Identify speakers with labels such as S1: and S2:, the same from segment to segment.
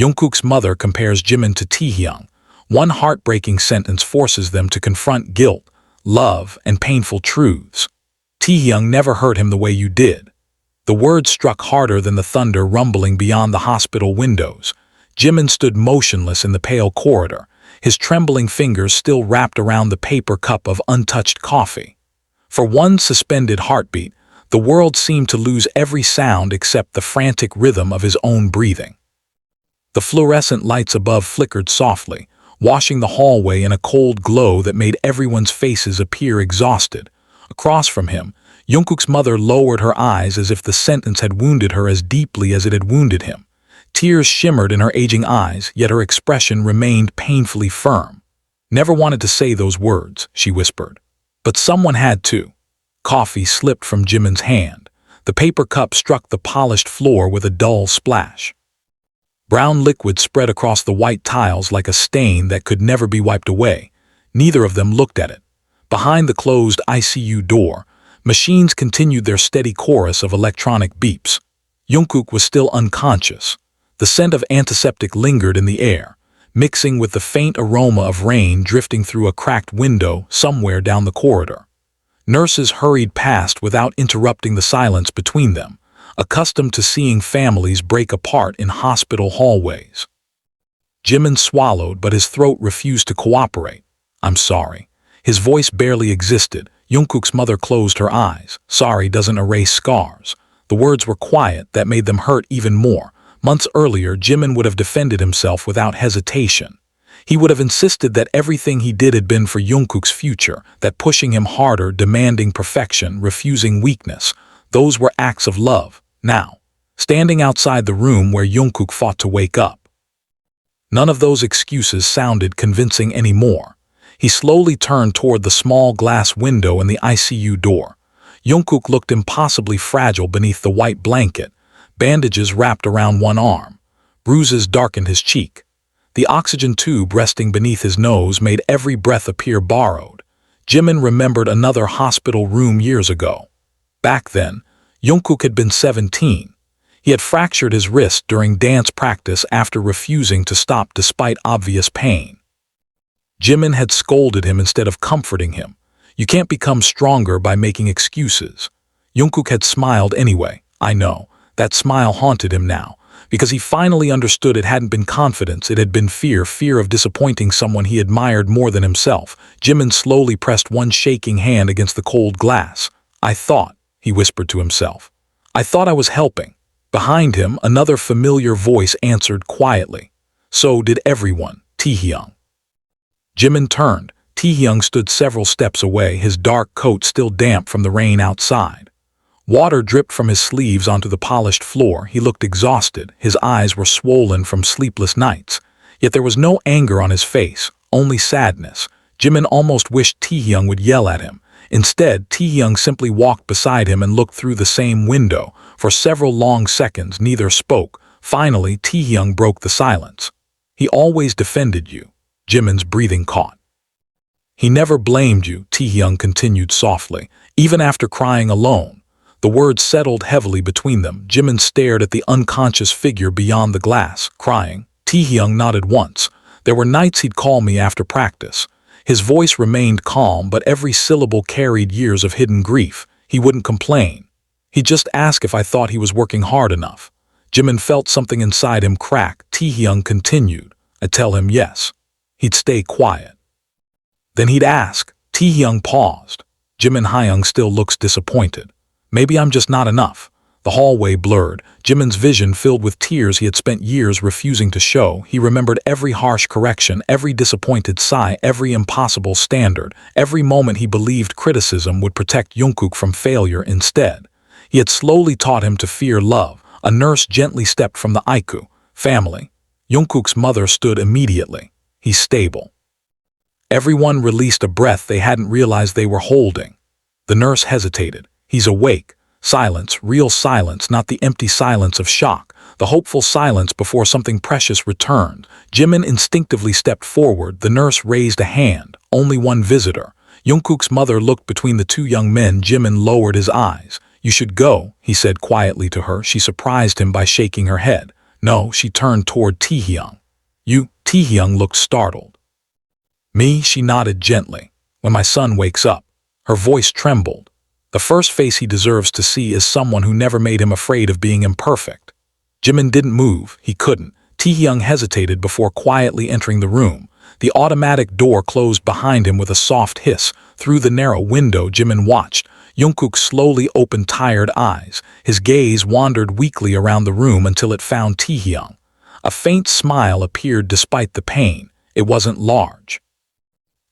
S1: Jungkook's mother compares Jimin to Taehyung. One heartbreaking sentence forces them to confront guilt, love, and painful truths. Taehyung never hurt him the way you did. The words struck harder than the thunder rumbling beyond the hospital windows. Jimin stood motionless in the pale corridor, his trembling fingers still wrapped around the paper cup of untouched coffee. For one suspended heartbeat, the world seemed to lose every sound except the frantic rhythm of his own breathing. The fluorescent lights above flickered softly, washing the hallway in a cold glow that made everyone's faces appear exhausted. Across from him, Jungkook's mother lowered her eyes as if the sentence had wounded her as deeply as it had wounded him. Tears shimmered in her aging eyes, yet her expression remained painfully firm. "Never wanted to say those words," she whispered. "But someone had to." Coffee slipped from Jimin's hand. The paper cup struck the polished floor with a dull splash. Brown liquid spread across the white tiles like a stain that could never be wiped away. Neither of them looked at it. Behind the closed ICU door, machines continued their steady chorus of electronic beeps. Jungkook was still unconscious. The scent of antiseptic lingered in the air, mixing with the faint aroma of rain drifting through a cracked window somewhere down the corridor. Nurses hurried past without interrupting the silence between them, accustomed to seeing families break apart in hospital hallways. Jimin swallowed, but his throat refused to cooperate. "I'm sorry." His voice barely existed. Jungkook's mother closed her eyes. "Sorry doesn't erase scars." The words were quiet, that made them hurt even more. Months earlier, Jimin would have defended himself without hesitation. He would have insisted that everything he did had been for Jungkook's future, that pushing him harder, demanding perfection, refusing weakness, those were acts of love. Now, standing outside the room where Jungkook fought to wake up, none of those excuses sounded convincing anymore. He slowly turned toward the small glass window in the ICU door. Jungkook looked impossibly fragile beneath the white blanket, bandages wrapped around one arm. Bruises darkened his cheek. The oxygen tube resting beneath his nose made every breath appear borrowed. Jimin remembered another hospital room years ago. Back then, Jungkook had been 17. He had fractured his wrist during dance practice after refusing to stop despite obvious pain. Jimin had scolded him instead of comforting him. "You can't become stronger by making excuses." Jungkook had smiled anyway. I know. That smile haunted him now, because he finally understood it hadn't been confidence, it had been fear of disappointing someone he admired more than himself. Jimin slowly pressed one shaking hand against the cold glass. "I thought," he whispered to himself. "I thought I was helping." Behind him, another familiar voice answered quietly. "So did everyone, Taehyung." Jimin turned. Taehyung stood several steps away, his dark coat still damp from the rain outside. Water dripped from his sleeves onto the polished floor. He looked exhausted. His eyes were swollen from sleepless nights. Yet there was no anger on his face, only sadness. Jimin almost wished Taehyung would yell at him. Instead, Taehyung simply walked beside him and looked through the same window. For several long seconds, neither spoke. Finally, Taehyung broke the silence. "He always defended you." Jimin's breathing caught. "He never blamed you," Taehyung continued softly, "even after crying alone." The words settled heavily between them. Jimin stared at the unconscious figure beyond the glass, crying. Taehyung nodded once. "There were nights he'd call me after practice." His voice remained calm, but every syllable carried years of hidden grief. He wouldn't complain. He'd just ask if I thought he was working hard enough. Jimin felt something inside him crack. Taehyung continued. "I'd tell him yes." He'd stay quiet. Then he'd ask. Taehyung paused. "Jimin Hyung still looks disappointed. Maybe I'm just not enough." The hallway blurred. Jimin's vision filled with tears he had spent years refusing to show. He remembered every harsh correction, every disappointed sigh, every impossible standard, every moment he believed criticism would protect Jungkook from failure instead. He had slowly taught him to fear love. A nurse gently stepped from the ICU. "Family." Jungkook's mother stood immediately. "He's stable." Everyone released a breath they hadn't realized they were holding. The nurse hesitated. "He's awake." Silence, real silence, not the empty silence of shock, the hopeful silence before something precious returned. Jimin instinctively stepped forward. The nurse raised a hand. Only one visitor. Jungkook's mother looked between the two young men. Jimin lowered his eyes. "You should go," he said quietly to her. She surprised him by shaking her head. No, she turned toward Taehyung. You, Taehyung looked startled. Me, she nodded gently. When my son wakes up. Her voice trembled. The first face he deserves to see is someone who never made him afraid of being imperfect. Jimin didn't move, he couldn't. Taehyung hesitated before quietly entering the room. The automatic door closed behind him with a soft hiss. Through the narrow window, Jimin watched. Jungkook slowly opened tired eyes. His gaze wandered weakly around the room until it found Taehyung. A faint smile appeared despite the pain. It wasn't large.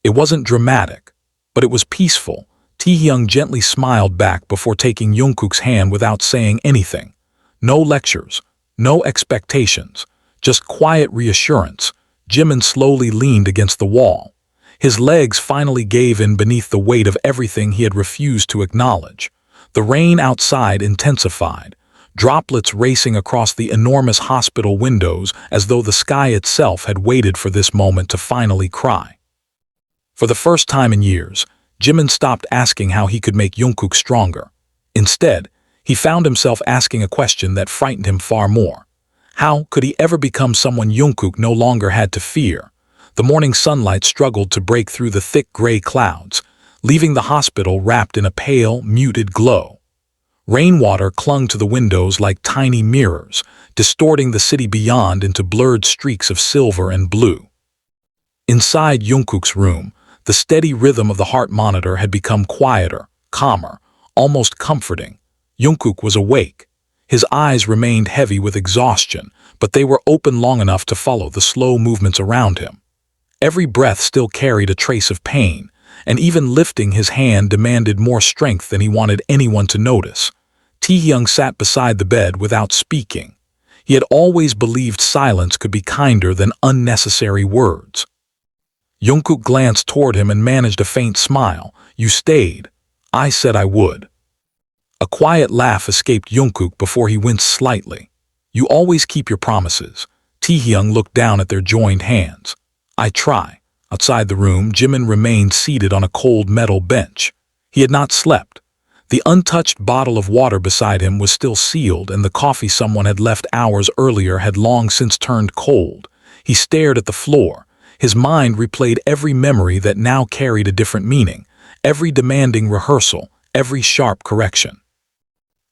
S1: It wasn't dramatic, but it was peaceful. Taehyung gently smiled back before taking Jungkook's hand without saying anything. No lectures, no expectations, just quiet reassurance. Jimin slowly leaned against the wall. His legs finally gave in beneath the weight of everything he had refused to acknowledge. The rain outside intensified, droplets racing across the enormous hospital windows as though the sky itself had waited for this moment to finally cry. For the first time in years, Jimin stopped asking how he could make Jungkook stronger. Instead, he found himself asking a question that frightened him far more. How could he ever become someone Jungkook no longer had to fear? The morning sunlight struggled to break through the thick gray clouds, leaving the hospital wrapped in a pale, muted glow. Rainwater clung to the windows like tiny mirrors, distorting the city beyond into blurred streaks of silver and blue. Inside Jungkook's room, the steady rhythm of the heart monitor had become quieter, calmer, almost comforting. Jungkook was awake. His eyes remained heavy with exhaustion, but they were open long enough to follow the slow movements around him. Every breath still carried a trace of pain, and even lifting his hand demanded more strength than he wanted anyone to notice. Taehyung sat beside the bed without speaking. He had always believed silence could be kinder than unnecessary words. Jungkook glanced toward him and managed a faint smile. You stayed. I said I would. A quiet laugh escaped Jungkook before he winced slightly. You always keep your promises. Taehyung looked down at their joined hands. I try. Outside the room, Jimin remained seated on a cold metal bench. He had not slept. The untouched bottle of water beside him was still sealed, and the coffee someone had left hours earlier had long since turned cold. He stared at the floor. His mind replayed every memory that now carried a different meaning, every demanding rehearsal, every sharp correction.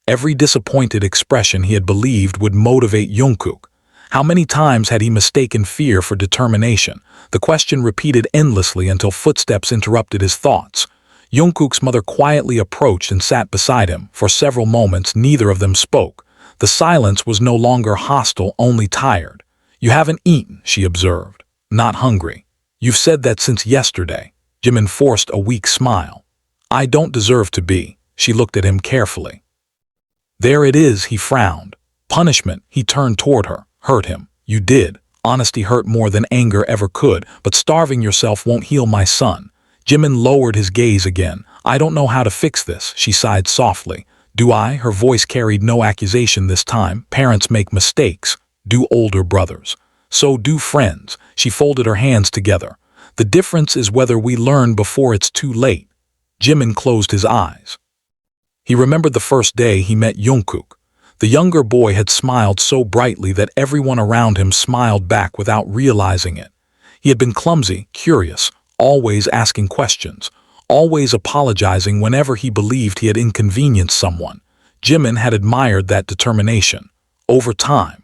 S1: Every disappointed expression he had believed would motivate Jungkook. How many times had he mistaken fear for determination? The question repeated endlessly until footsteps interrupted his thoughts. Jungkook's mother quietly approached and sat beside him. For several moments, neither of them spoke. The silence was no longer hostile, only tired. You haven't eaten, she observed. Not hungry. You've said that since yesterday. Jimin forced a weak smile. I don't deserve to be. She looked at him carefully. There it is, he frowned. Punishment, he turned toward her, hurt him. You did. Honesty hurt more than anger ever could, but starving yourself won't heal my son. Jimin lowered his gaze again. I don't know how to fix this, she sighed softly. Do I? Her voice carried no accusation this time. Parents make mistakes. Do older brothers. So do friends. She folded her hands together. The difference is whether we learn before it's too late. Jimin closed his eyes. He remembered the first day he met Jungkook. The younger boy had smiled so brightly that everyone around him smiled back without realizing it. He had been clumsy, curious, always asking questions, always apologizing whenever he believed he had inconvenienced someone. Jimin had admired that determination. Over time,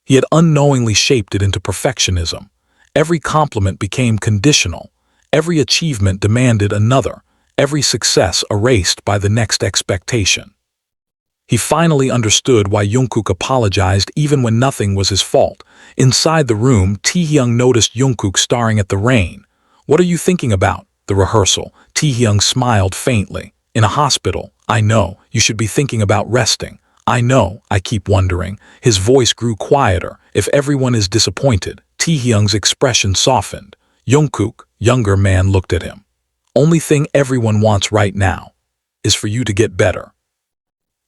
S1: he had unknowingly shaped it into perfectionism. Every compliment became conditional. Every achievement demanded another. Every success erased by the next expectation. He finally understood why Jungkook apologized even when nothing was his fault. Inside the room, Taehyung noticed Jungkook staring at the rain. What are you thinking about? The rehearsal. Taehyung smiled faintly. In a hospital, I know, you should be thinking about resting. I know, I keep wondering. His voice grew quieter. If everyone is disappointed. Taehyung's expression softened. Jungkook, younger man, looked at him. Only thing everyone wants right now is for you to get better.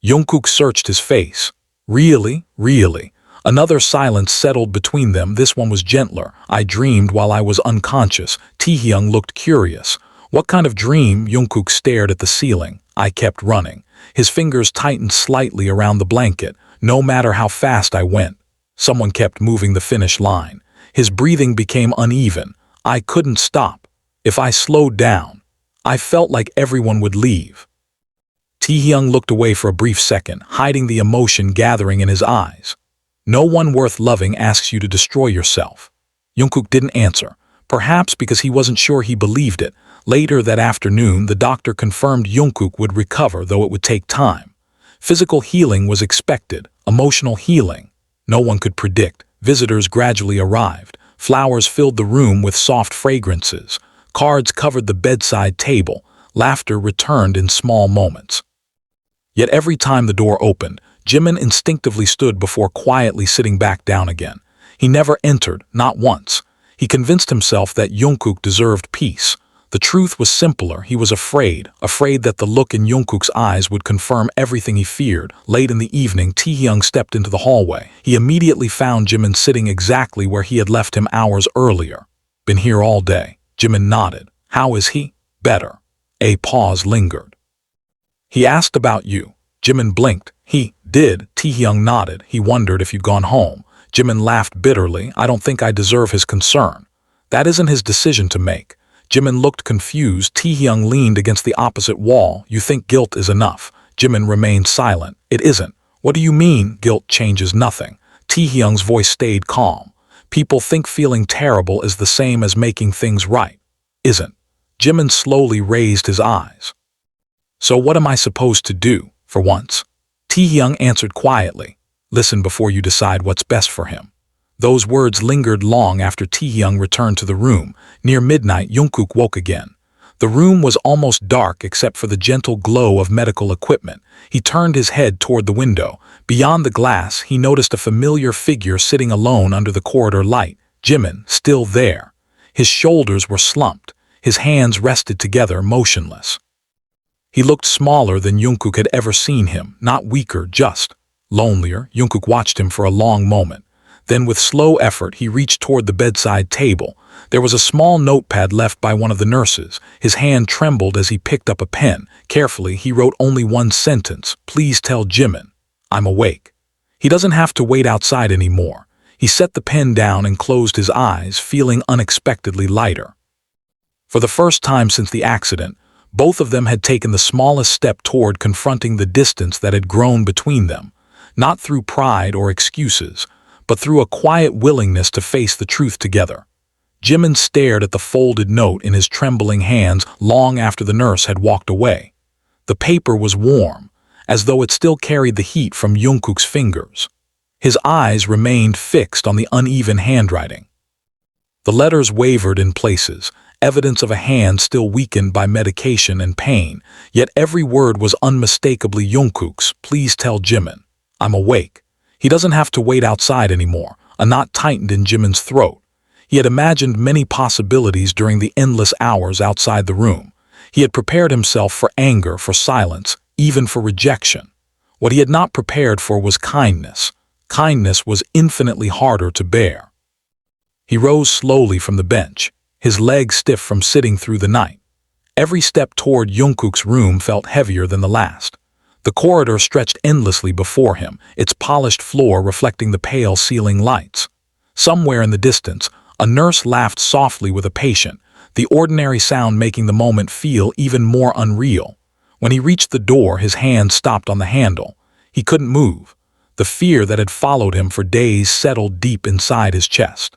S1: Jungkook searched his face. Really? Really? Another silence settled between them. This one was gentler. I dreamed while I was unconscious. Taehyung looked curious. What kind of dream? Jungkook stared at the ceiling. I kept running. His fingers tightened slightly around the blanket, no matter how fast I went. Someone kept moving the finish line. His breathing became uneven. I couldn't stop. If I slowed down, I felt like everyone would leave. Taehyung looked away for a brief second, hiding the emotion gathering in his eyes. No one worth loving asks you to destroy yourself. Jungkook didn't answer, perhaps because he wasn't sure he believed it. Later that afternoon, the doctor confirmed Jungkook would recover, though it would take time. Physical healing was expected, emotional healing no one could predict. Visitors gradually arrived. Flowers filled the room with soft fragrances. Cards covered the bedside table. Laughter returned in small moments. Yet every time the door opened, Jimin instinctively stood before quietly sitting back down again. He never entered, not once. He convinced himself that Jungkook deserved peace. The truth was simpler. He was afraid that the look in Jungkook's eyes would confirm everything he feared. Late in the evening, Taehyung stepped into the hallway. He immediately found Jimin sitting exactly where he had left him hours earlier. Been here all day. Jimin nodded. How is he? Better. A pause lingered. He asked about you. Jimin blinked. He did. Taehyung nodded. He wondered if you'd gone home. Jimin laughed bitterly. I don't think I deserve his concern. That isn't his decision to make. Jimin looked confused. Taehyung leaned against the opposite wall. You think guilt is enough? Jimin remained silent. It isn't. What do you mean, guilt changes nothing? Taehyung's voice stayed calm. People think feeling terrible is the same as making things right. Isn't. Jimin slowly raised his eyes. So what am I supposed to do, for once? Taehyung answered quietly. Listen before you decide what's best for him. Those words lingered long after Taehyung returned to the room. Near midnight, Jungkook woke again. The room was almost dark except for the gentle glow of medical equipment. He turned his head toward the window. Beyond the glass, he noticed a familiar figure sitting alone under the corridor light. Jimin, still there. His shoulders were slumped. His hands rested together, motionless. He looked smaller than Jungkook had ever seen him, not weaker, just lonelier. Jungkook watched him for a long moment. Then with slow effort, he reached toward the bedside table. There was a small notepad left by one of the nurses. His hand trembled as he picked up a pen. Carefully, he wrote only one sentence. Please tell Jimin, I'm awake. He doesn't have to wait outside anymore. He set the pen down and closed his eyes, feeling unexpectedly lighter. For the first time since the accident, both of them had taken the smallest step toward confronting the distance that had grown between them, not through pride or excuses, but through a quiet willingness to face the truth together. Jimin stared at the folded note in his trembling hands long after the nurse had walked away. The paper was warm, as though it still carried the heat from Jungkook's fingers. His eyes remained fixed on the uneven handwriting. The letters wavered in places, evidence of a hand still weakened by medication and pain, yet every word was unmistakably Jungkook's. Please tell Jimin, I'm awake. He doesn't have to wait outside anymore. A knot tightened in Jimin's throat. He had imagined many possibilities during the endless hours outside the room. He had prepared himself for anger, for silence, even for rejection. What he had not prepared for was kindness. Kindness was infinitely harder to bear. He rose slowly from the bench, his legs stiff from sitting through the night. Every step toward Jungkook's room felt heavier than the last. The corridor stretched endlessly before him, its polished floor reflecting the pale ceiling lights. Somewhere in the distance, a nurse laughed softly with a patient, the ordinary sound making the moment feel even more unreal. When he reached the door, his hand stopped on the handle. He couldn't move. The fear that had followed him for days settled deep inside his chest.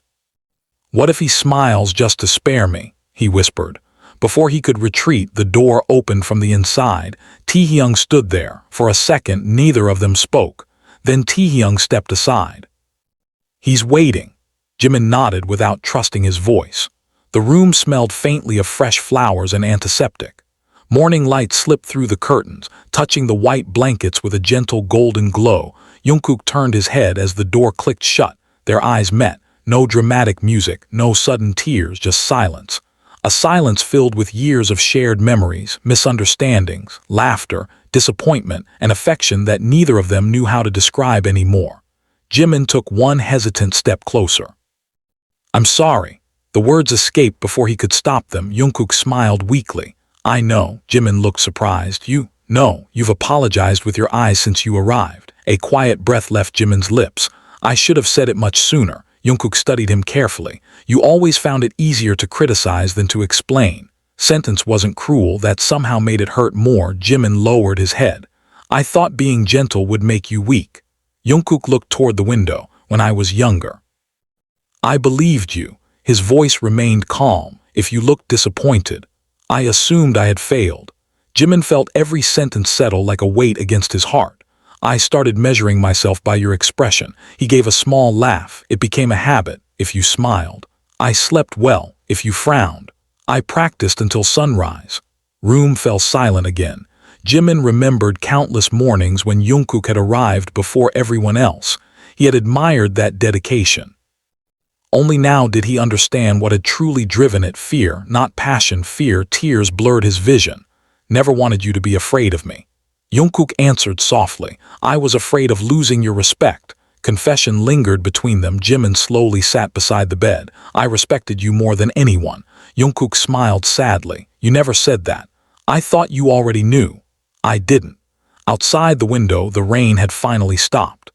S1: What if he smiles just to spare me? He whispered. Before he could retreat, the door opened from the inside. Taehyung stood there. For a second, neither of them spoke. Then Taehyung stepped aside. He's waiting. Jimin nodded without trusting his voice. The room smelled faintly of fresh flowers and antiseptic. Morning light slipped through the curtains, touching the white blankets with a gentle golden glow. Jungkook turned his head as the door clicked shut. Their eyes met. No dramatic music, no sudden tears, just silence. A silence filled with years of shared memories, misunderstandings, laughter, disappointment, and affection that neither of them knew how to describe anymore. Jimin took one hesitant step closer. I'm sorry. The words escaped before he could stop them. Jungkook smiled weakly. I know. Jimin looked surprised. You've apologized with your eyes since you arrived. A quiet breath left Jimin's lips. I should have said it much sooner. Jungkook studied him carefully. You always found it easier to criticize than to explain. Sentence wasn't cruel, that somehow made it hurt more. Jimin lowered his head. I thought being gentle would make you weak. Jungkook looked toward the window. When I was younger, I believed you. His voice remained calm. If you looked disappointed, I assumed I had failed. Jimin felt every sentence settle like a weight against his heart. I started measuring myself by your expression. He gave a small laugh. It became a habit. If you smiled, I slept well. If you frowned, I practiced until sunrise. Room fell silent again. Jimin remembered countless mornings when Jungkook had arrived before everyone else. He had admired that dedication. Only now did he understand what had truly driven it. Fear, not passion. Fear. Tears blurred his vision. Never wanted you to be afraid of me. Jungkook answered softly. I was afraid of losing your respect. Confession lingered between them. Jimin slowly sat beside the bed. I respected you more than anyone. Jungkook smiled sadly. You never said that. I thought you already knew. I didn't. Outside the window, the rain had finally stopped.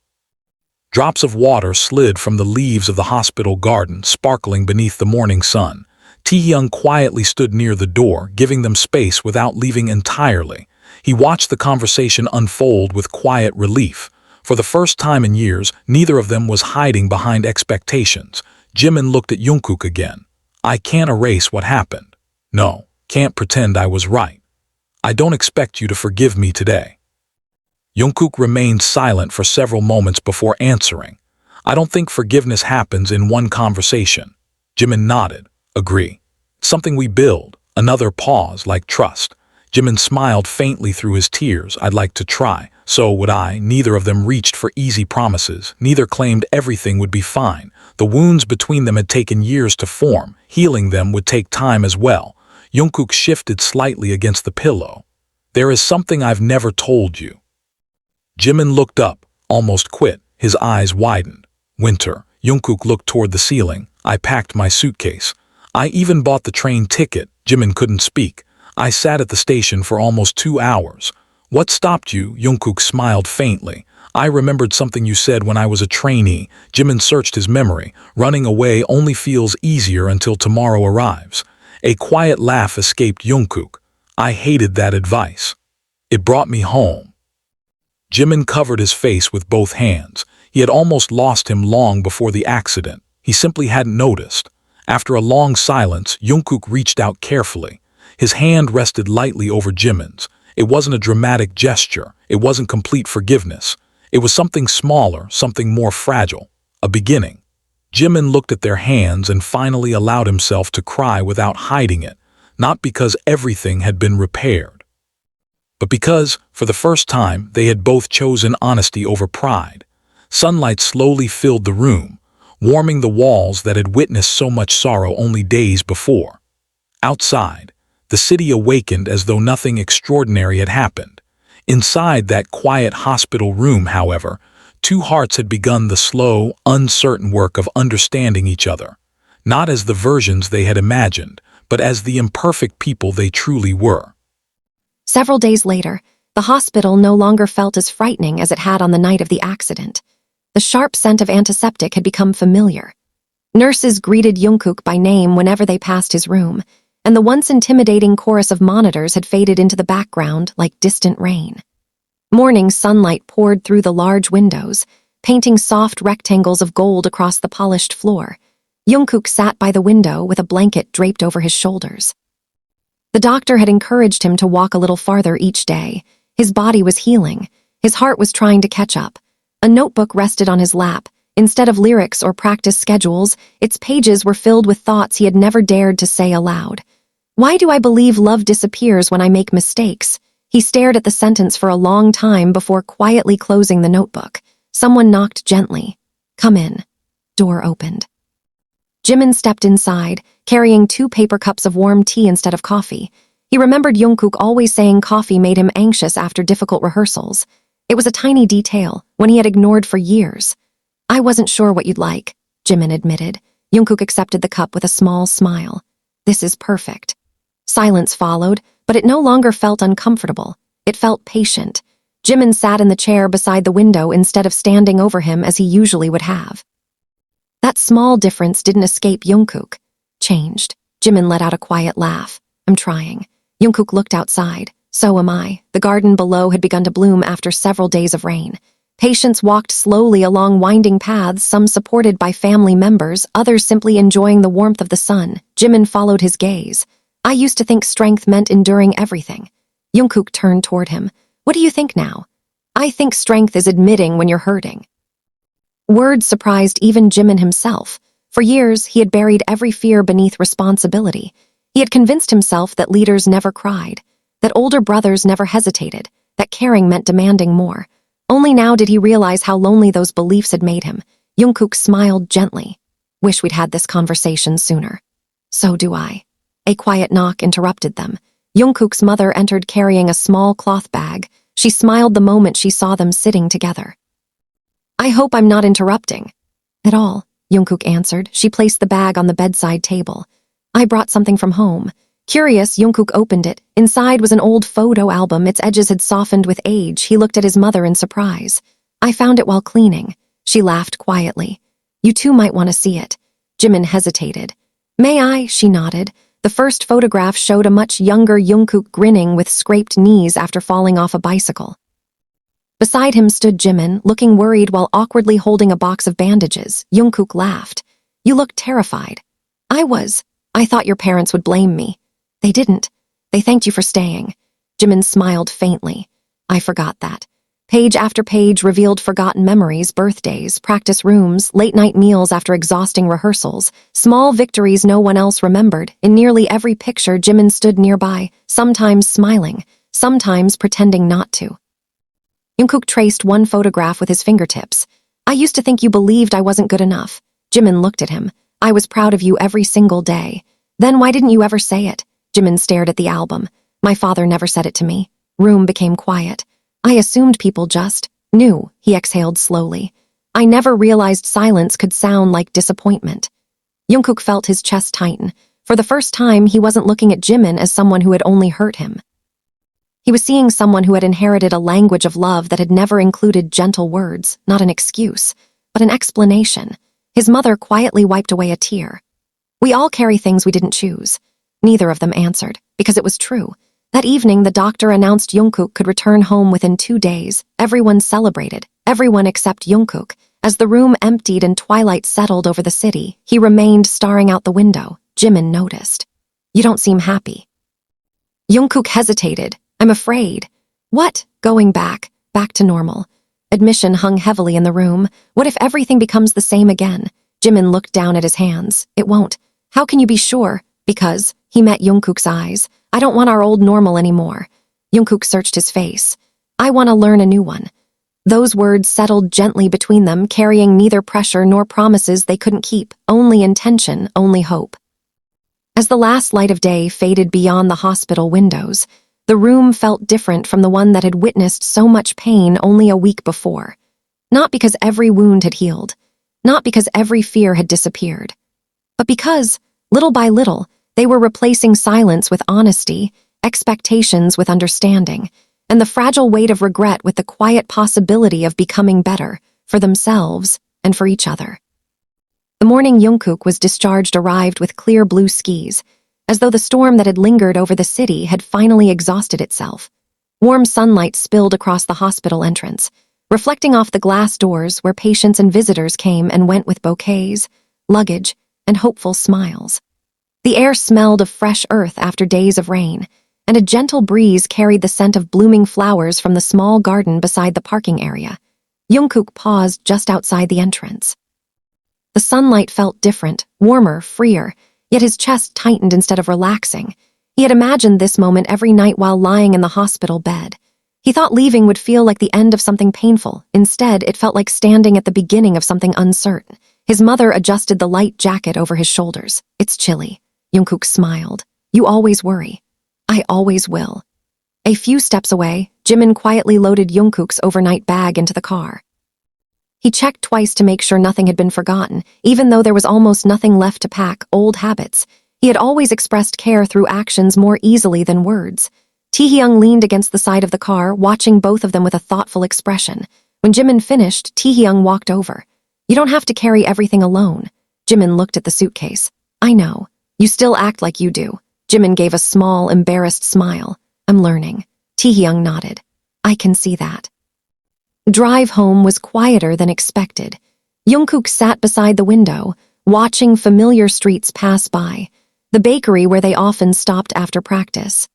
S1: Drops of water slid from the leaves of the hospital garden, sparkling beneath the morning sun. Taehyung quietly stood near the door, giving them space without leaving entirely. He watched the conversation unfold with quiet relief. For the first time in years, neither of them was hiding behind expectations. Jimin looked at Jungkook again. I can't erase what happened. No, can't pretend I was right. I don't expect you to forgive me today. Jungkook remained silent for several moments before answering. I don't think forgiveness happens in one conversation. Jimin nodded. Agree. Something we build. Another pause, like trust. Jimin smiled faintly through his tears. I'd like to try. So would I. Neither of them reached for easy promises. Neither claimed everything would be fine. The wounds between them had taken years to form. Healing them would take time as well. Jungkook shifted slightly against the pillow. There is something I've never told you. Jimin looked up, almost quit. His eyes widened. Winter. Jungkook looked toward the ceiling. I packed my suitcase. I even bought the train ticket. Jimin couldn't speak. I sat at the station for almost 2 hours. What stopped you? Jungkook smiled faintly. I remembered something you said when I was a trainee. Jimin searched his memory. Running away only feels easier until tomorrow arrives. A quiet laugh escaped Jungkook. I hated that advice. It brought me home. Jimin covered his face with both hands. He had almost lost him long before the accident. He simply hadn't noticed. After a long silence, Jungkook reached out carefully. His hand rested lightly over Jimin's. It wasn't a dramatic gesture. It wasn't complete forgiveness. It was something smaller, something more fragile. A beginning. Jimin looked at their hands and finally allowed himself to cry without hiding it, not because everything had been repaired, but because, for the first time, they had both chosen honesty over pride. Sunlight slowly filled the room, warming the walls that had witnessed so much sorrow only days before. Outside, the city awakened as though nothing extraordinary had happened. Inside that quiet hospital room, however, two hearts had begun the slow, uncertain work of understanding each other, not as the versions they had imagined, but as the imperfect people they truly were.
S2: Several days later, the hospital no longer felt as frightening as it had on the night of the accident. The sharp scent of antiseptic had become familiar. Nurses greeted Jungkook by name whenever they passed his room, and the once intimidating chorus of monitors had faded into the background like distant rain. Morning sunlight poured through the large windows, painting soft rectangles of gold across the polished floor. Jungkook sat by the window with a blanket draped over his shoulders. The doctor had encouraged him to walk a little farther each day. His body was healing. His heart was trying to catch up. A notebook rested on his lap. Instead of lyrics or practice schedules, its pages were filled with thoughts he had never dared to say aloud. Why do I believe love disappears when I make mistakes? He stared at the sentence for a long time before quietly closing the notebook. Someone knocked gently. Come in. Door opened. Jimin stepped inside, carrying 2 paper cups of warm tea instead of coffee. He remembered Jungkook always saying coffee made him anxious after difficult rehearsals. It was a tiny detail, one he had ignored for years. I wasn't sure what you'd like, Jimin admitted. Jungkook accepted the cup with a small smile. This is perfect. Silence followed, but it no longer felt uncomfortable. It felt patient. Jimin sat in the chair beside the window instead of standing over him as he usually would have. That small difference didn't escape Jungkook. Changed. Jimin let out a quiet laugh. I'm trying. Jungkook looked outside. So am I. The garden below had begun to bloom after several days of rain. Patients walked slowly along winding paths, some supported by family members, others simply enjoying the warmth of the sun. Jimin followed his gaze. I used to think strength meant enduring everything. Jungkook turned toward him. What do you think now? I think strength is admitting when you're hurting. Words surprised even Jimin himself. For years, he had buried every fear beneath responsibility. He had convinced himself that leaders never cried, that older brothers never hesitated, that caring meant demanding more. Only now did he realize how lonely those beliefs had made him. Jungkook smiled gently. Wish we'd had this conversation sooner. So do I. A quiet knock interrupted them. Jungkook's mother entered carrying a small cloth bag. She smiled the moment she saw them sitting together. I hope I'm not interrupting. At all, Jungkook answered. She placed the bag on the bedside table. I brought something from home. Curious, Jungkook opened it. Inside was an old photo album. Its edges had softened with age. He looked at his mother in surprise. I found it while cleaning. She laughed quietly. You too might want to see it. Jimin hesitated. May I? She nodded. The first photograph showed a much younger Jungkook grinning with scraped knees after falling off a bicycle. Beside him stood Jimin, looking worried while awkwardly holding a box of bandages. Jungkook laughed. You look terrified. I thought your parents would blame me. They didn't. They thanked you for staying. Jimin smiled faintly. I forgot that. Page after page revealed forgotten memories, birthdays, practice rooms, late-night meals after exhausting rehearsals, small victories no one else remembered. In nearly every picture, Jimin stood nearby, sometimes smiling, sometimes pretending not to. Jungkook traced one photograph with his fingertips. I used to think you believed I wasn't good enough. Jimin looked at him. I was proud of you every single day. Then why didn't you ever say it? Jimin stared at the album. My father never said it to me. Room became quiet. I assumed people just knew, he exhaled slowly. I never realized silence could sound like disappointment. Jungkook felt his chest tighten. For the first time, he wasn't looking at Jimin as someone who had only hurt him. He was seeing someone who had inherited a language of love that had never included gentle words, not an excuse, but an explanation. His mother quietly wiped away a tear. We all carry things we didn't choose. Neither of them answered, because it was true. That evening, the doctor announced Jungkook could return home within 2 days. Everyone celebrated, everyone except Jungkook. As the room emptied and twilight settled over the city, he remained staring out the window. Jimin noticed. You don't seem happy. Jungkook hesitated. I'm afraid. What? Going back to normal. Admission hung heavily in the room. What if everything becomes the same again? Jimin looked down at his hands. It won't. How can you be sure? Because, he met Jungkook's eyes. I don't want our old normal anymore. Jungkook searched his face. I want to learn a new one. Those words settled gently between them, carrying neither pressure nor promises they couldn't keep, only intention, only hope. As the last light of day faded beyond the hospital windows, the room felt different from the one that had witnessed so much pain only a week before. Not because every wound had healed, not because every fear had disappeared, but because, little by little, they were replacing silence with honesty, expectations with understanding, and the fragile weight of regret with the quiet possibility of becoming better, for themselves and for each other. The morning Jungkook was discharged arrived with clear blue skies, as though the storm that had lingered over the city had finally exhausted itself. Warm sunlight spilled across the hospital entrance, reflecting off the glass doors where patients and visitors came and went with bouquets, luggage, and hopeful smiles. The air smelled of fresh earth after days of rain, and a gentle breeze carried the scent of blooming flowers from the small garden beside the parking area. Jungkook paused just outside the entrance. The sunlight felt different, warmer, freer, yet his chest tightened instead of relaxing. He had imagined this moment every night while lying in the hospital bed. He thought leaving would feel like the end of something painful. Instead, it felt like standing at the beginning of something uncertain. His mother adjusted the light jacket over his shoulders. It's chilly. Jungkook smiled. You always worry. I always will. A few steps away, Jimin quietly loaded Jungkook's overnight bag into the car. He checked twice to make sure nothing had been forgotten, even though there was almost nothing left to pack, old habits. He had always expressed care through actions more easily than words. Taehyung leaned against the side of the car, watching both of them with a thoughtful expression. When Jimin finished, Taehyung walked over. You don't have to carry everything alone. Jimin looked at the suitcase. I know. You still act like you do. Jimin gave a small, embarrassed smile. I'm learning. Taehyung nodded. I can see that. Drive home was quieter than expected. Jungkook sat beside the window, watching familiar streets pass by, the bakery where they often stopped after practice,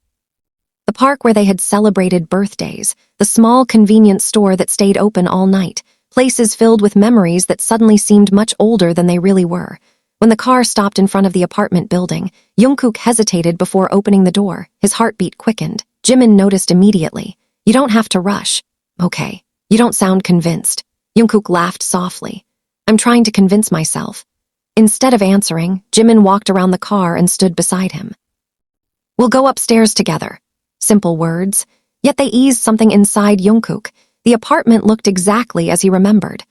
S2: the park where they had celebrated birthdays, the small convenience store that stayed open all night, places filled with memories that suddenly seemed much older than they really were. When the car stopped in front of the apartment building, Jungkook hesitated before opening the door. His heartbeat quickened. Jimin noticed immediately. You don't have to rush. Okay. You don't sound convinced. Jungkook laughed softly. I'm trying to convince myself. Instead of answering, Jimin walked around the car and stood beside him. We'll go upstairs together. Simple words, yet they eased something inside Jungkook. The apartment looked exactly as he remembered.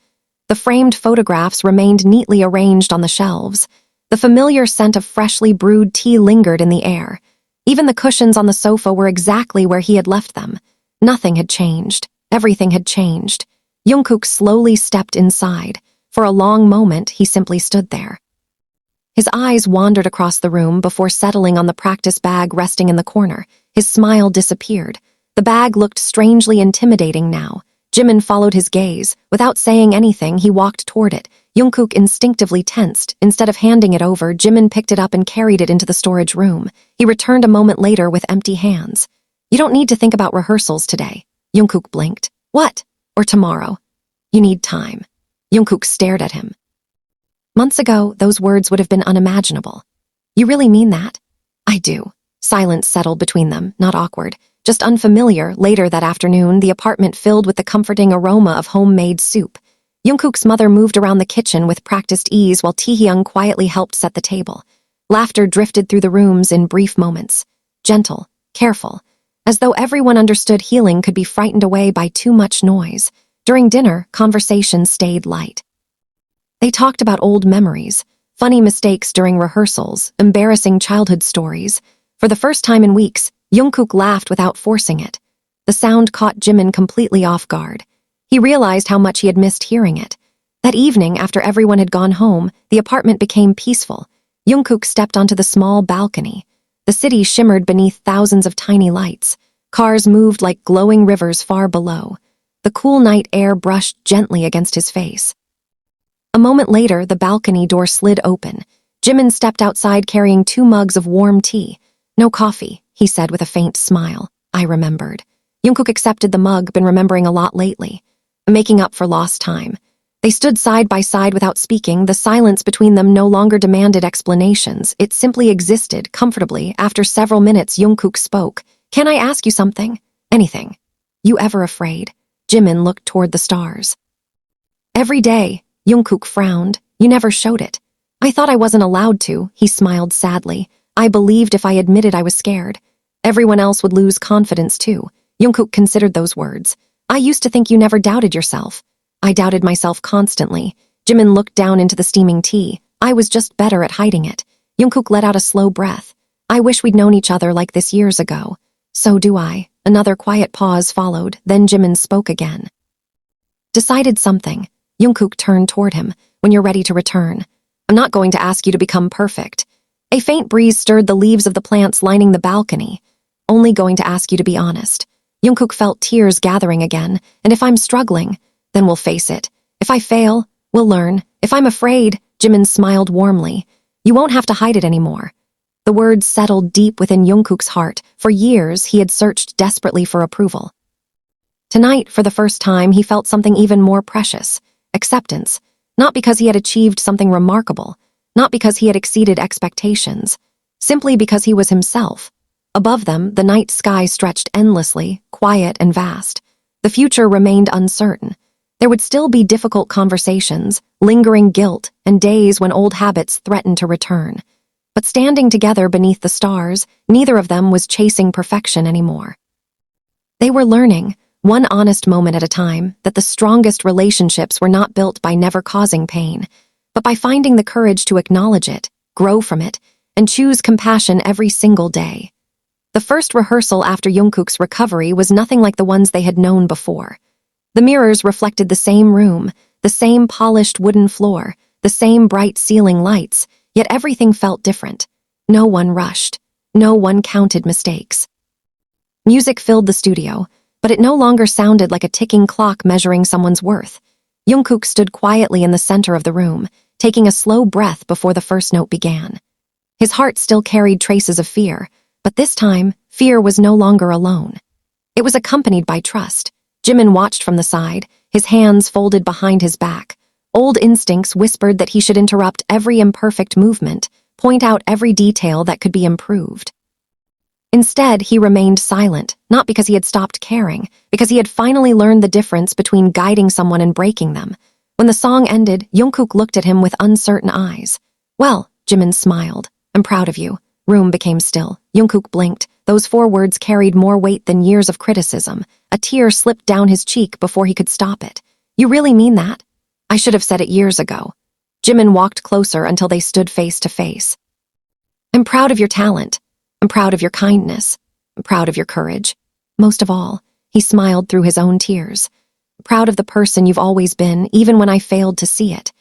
S2: The framed photographs remained neatly arranged on the shelves. The familiar scent of freshly brewed tea lingered in the air. Even the cushions on the sofa were exactly where he had left them. Nothing had changed. Everything had changed. Jungkook slowly stepped inside. For a long moment, he simply stood there. His eyes wandered across the room before settling on the practice bag resting in the corner. His smile disappeared. The bag looked strangely intimidating now. Jimin followed his gaze. Without saying anything, he walked toward it. Jungkook instinctively tensed. Instead of handing it over, Jimin picked it up and carried it into the storage room. He returned a moment later with empty hands. You don't need to think about rehearsals today. Jungkook blinked. What? Or tomorrow? You need time. Jungkook stared at him. Months ago, those words would have been unimaginable. You really mean that? I do. Silence settled between them, not awkward, just unfamiliar. Later that afternoon, the apartment filled with the comforting aroma of homemade soup. Jungkook's mother moved around the kitchen with practiced ease while Taehyung quietly helped set the table. Laughter drifted through the rooms in brief moments. Gentle, careful, as though everyone understood healing could be frightened away by too much noise. During dinner, conversation stayed light. They talked about old memories, funny mistakes during rehearsals, embarrassing childhood stories. For the first time in weeks, Jungkook laughed without forcing it. The sound caught Jimin completely off guard. He realized how much he had missed hearing it. That evening, after everyone had gone home, the apartment became peaceful. Jungkook stepped onto the small balcony. The city shimmered beneath thousands of tiny lights. Cars moved like glowing rivers far below. The cool night air brushed gently against his face. A moment later, the balcony door slid open. Jimin stepped outside carrying 2 mugs of warm tea. No coffee, he said with a faint smile. I remembered. Jungkook accepted the mug, been remembering a lot lately. Making up for lost time. They stood side by side without speaking. The silence between them no longer demanded explanations. It simply existed, comfortably. After several minutes, Jungkook spoke. Can I ask you something? Anything. You ever afraid? Jimin looked toward the stars. Every day. Jungkook frowned. You never showed it. I thought I wasn't allowed to, he smiled sadly. I believed if I admitted I was scared, everyone else would lose confidence too. Jungkook considered those words. I used to think you never doubted yourself. I doubted myself constantly. Jimin looked down into the steaming tea. I was just better at hiding it. Jungkook let out a slow breath. I wish we'd known each other like this years ago. So do I. Another quiet pause followed, then Jimin spoke again. Decided something. Jungkook turned toward him. When you're ready to return. I'm not going to ask you to become perfect. A faint breeze stirred the leaves of the plants lining the balcony. Only going to ask you to be honest. Jungkook felt tears gathering again. And if I'm struggling, then we'll face it. If I fail, we'll learn. If I'm afraid, Jimin smiled warmly. You won't have to hide it anymore. The words settled deep within Jungkook's heart. For years, he had searched desperately for approval. Tonight, for the first time, he felt something even more precious. Acceptance. Not because he had achieved something remarkable. Not because he had exceeded expectations. Simply because he was himself. Above them, the night sky stretched endlessly, quiet and vast. The future remained uncertain. There would still be difficult conversations, lingering guilt, and days when old habits threatened to return. But standing together beneath the stars, neither of them was chasing perfection anymore. They were learning, one honest moment at a time, that the strongest relationships were not built by never causing pain, but by finding the courage to acknowledge it, grow from it, and choose compassion every single day. The first rehearsal after Jungkook's recovery was nothing like the ones they had known before. The mirrors reflected the same room, the same polished wooden floor, the same bright ceiling lights, yet everything felt different. No one rushed. No one counted mistakes. Music filled the studio, but it no longer sounded like a ticking clock measuring someone's worth. Jungkook stood quietly in the center of the room, taking a slow breath before the first note began. His heart still carried traces of fear, but this time, fear was no longer alone. It was accompanied by trust. Jimin watched from the side, his hands folded behind his back. Old instincts whispered that he should interrupt every imperfect movement, point out every detail that could be improved. Instead, he remained silent, not because he had stopped caring, because he had finally learned the difference between guiding someone and breaking them. When the song ended, Jungkook looked at him with uncertain eyes. "Well," Jimin smiled, "I'm proud of you." Room became still. Jungkook blinked. Those 4 words carried more weight than years of criticism. A tear slipped down his cheek before he could stop it. "You really mean that?" "I should have said it years ago." Jimin walked closer until they stood face to face. "I'm proud of your talent. I'm proud of your kindness. I'm proud of your courage. Most of all," he smiled through his own tears, "proud of the person you've always been, even when I failed to see it."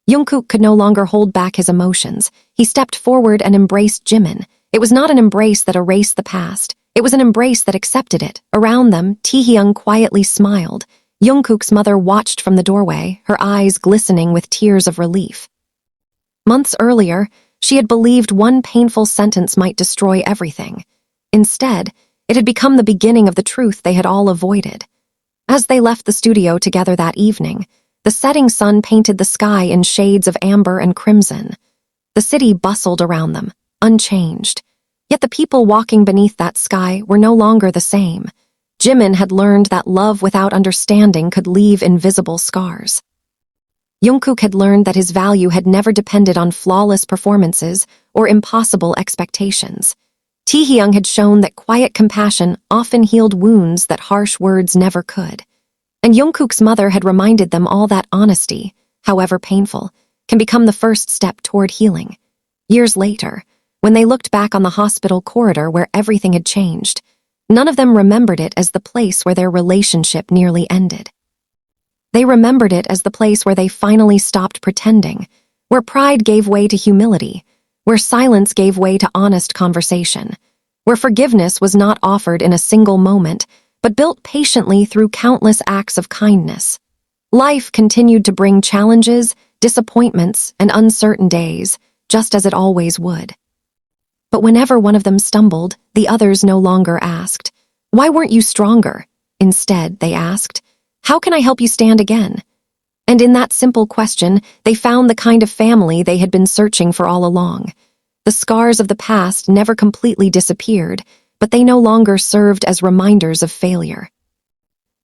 S2: Jungkook could no longer hold back his emotions. He stepped forward and embraced Jimin. It was not an embrace that erased the past. It was an embrace that accepted it. Around them, Taehyung quietly smiled. Jungkook's mother watched from the doorway, her eyes glistening with tears of relief. Months earlier, she had believed one painful sentence might destroy everything. Instead, it had become the beginning of the truth they had all avoided. As they left the studio together that evening, the setting sun painted the sky in shades of amber and crimson. The city bustled around them, unchanged. Yet the people walking beneath that sky were no longer the same. Jimin had learned that love without understanding could leave invisible scars. Jungkook had learned that his value had never depended on flawless performances or impossible expectations. Taehyung had shown that quiet compassion often healed wounds that harsh words never could. And Jungkook's mother had reminded them all that honesty, however painful, can become the first step toward healing. Years later, when they looked back on the hospital corridor where everything had changed, none of them remembered it as the place where their relationship nearly ended. They remembered it as the place where they finally stopped pretending, where pride gave way to humility, where silence gave way to honest conversation, where forgiveness was not offered in a single moment, but built patiently through countless acts of kindness. Life continued to bring challenges, disappointments, and uncertain days, just as it always would. But whenever one of them stumbled, the others no longer asked, "Why weren't you stronger?" Instead, they asked, "How can I help you stand again?" And in that simple question, they found the kind of family they had been searching for all along. The scars of the past never completely disappeared, but they no longer served as reminders of failure.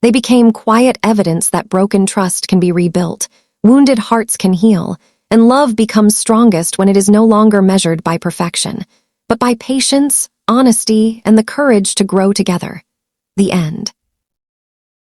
S2: They became quiet evidence that broken trust can be rebuilt, wounded hearts can heal, and love becomes strongest when it is no longer measured by perfection, but by patience, honesty, and the courage to grow together. The end.